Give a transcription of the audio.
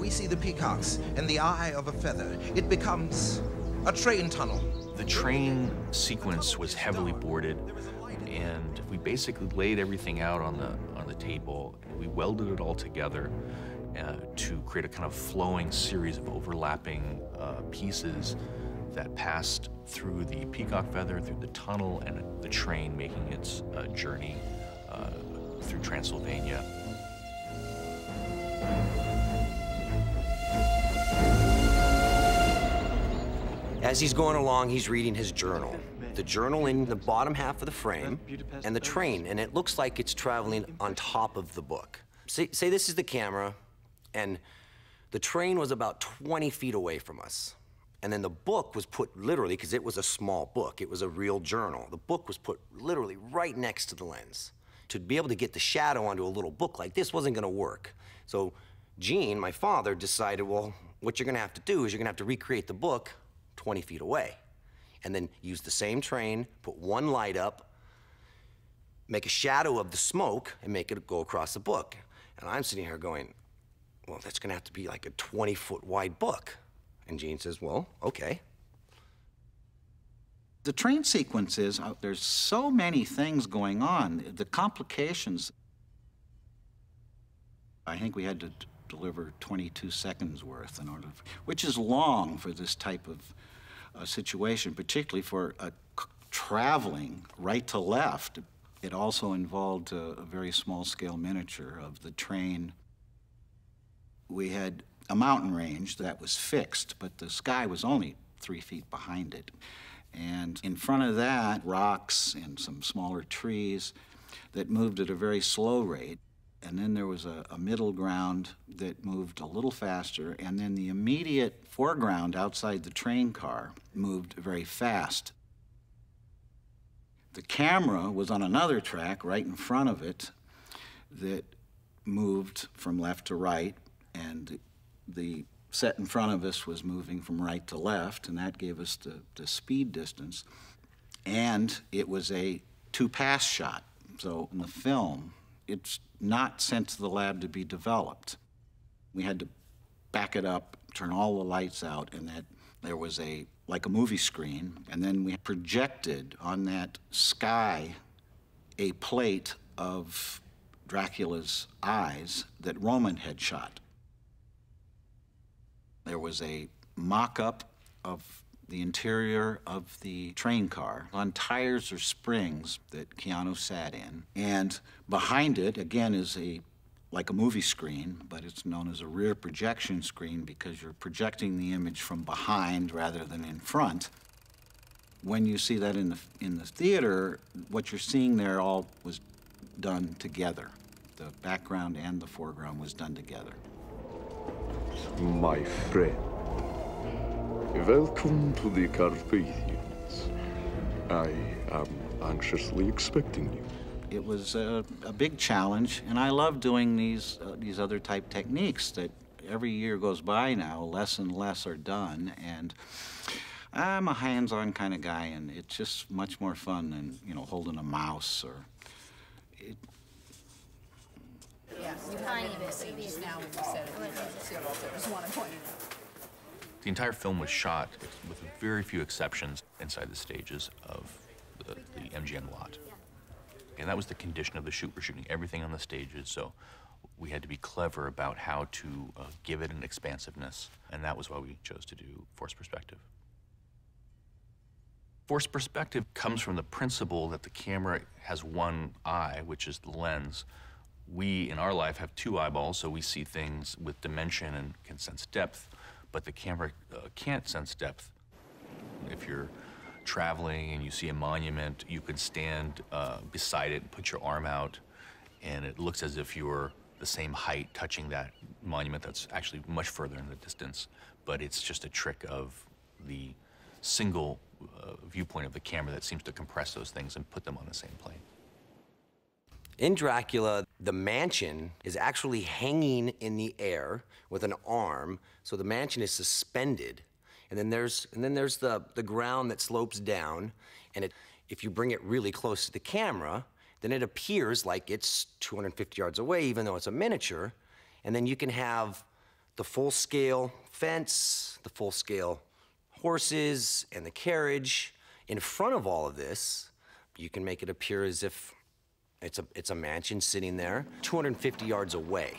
we see the peacocks in the eye of a feather. It becomes a train tunnel. The train sequence was heavily boarded, and we basically laid everything out on the table. We welded it all together to create a kind of flowing series of overlapping pieces that passed through the peacock feather, through the tunnel, and the train making its journey through Transylvania. As he's going along, he's reading his journal. The journal in the bottom half of the frame, and the train, and it looks like it's traveling on top of the book. Say this is the camera, and the train was about 20 feet away from us. And then the book was put literally, because it was a small book, it was a real journal. The book was put literally right next to the lens. To be able to get the shadow onto a little book like this wasn't gonna work. So Gene, my father, decided, well, what you're gonna have to do is you're gonna have to recreate the book 20 feet away. And then use the same train, put one light up, make a shadow of the smoke, and make it go across the book. And I'm sitting here going, well, that's gonna have to be like a 20-foot wide book. And Gene says, well, okay. The train sequences, there's so many things going on. The complications, I think we had to deliver 22 seconds worth in order, which is long for this type of situation, particularly for traveling right to left. It also involved a very small-scale miniature of the train. We had a mountain range that was fixed, but the sky was only 3 feet behind it. And in front of that, rocks and some smaller trees that moved at a very slow rate. And then there was a middle ground that moved a little faster, and then the immediate foreground outside the train car moved very fast. The camera was on another track right in front of it that moved from left to right, and the set in front of us was moving from right to left, and that gave us the speed distance. And it was a two-pass shot. So in the film, it's not sent to the lab to be developed. We had to back it up, turn all the lights out, and that there was like a movie screen, and then we projected on that sky a plate of Dracula's eyes that Roman had shot. There was a mock-up of the interior of the train car on tires or springs that Keanu sat in. And behind it, again, is like a movie screen, but it's known as a rear projection screen because you're projecting the image from behind rather than in front. When you see that in the theater, what you're seeing there all was done together. The background and the foreground was done together. My friend, welcome to the Carpathians. I am anxiously expecting you. It was a big challenge, and I love doing these other type techniques that every year goes by now, less and less are done, and I'm a hands-on kind of guy, and it's just much more fun than, you know, holding a mouse or... The entire film was shot, with very few exceptions, inside the stages of the MGM lot. And that was the condition of the shoot. We're shooting everything on the stages, so we had to be clever about how to give it an expansiveness, and that was why we chose to do forced perspective. Forced perspective comes from the principle that the camera has one eye, which is the lens. We, in our life, have two eyeballs, so we see things with dimension and can sense depth, but the camera can't sense depth. If you're traveling and you see a monument, you could stand beside it and put your arm out, and it looks as if you're the same height touching that monument that's actually much further in the distance, but it's just a trick of the single viewpoint of the camera that seems to compress those things and put them on the same plane. In Dracula, the mansion is actually hanging in the air with an arm, so the mansion is suspended. And then there's the ground that slopes down, and if you bring it really close to the camera, then it appears like it's 250 yards away, even though it's a miniature. And then you can have the full-scale fence, the full-scale horses, and the carriage. In front of all of this, you can make it appear as if it's a mansion sitting there 250 yards away.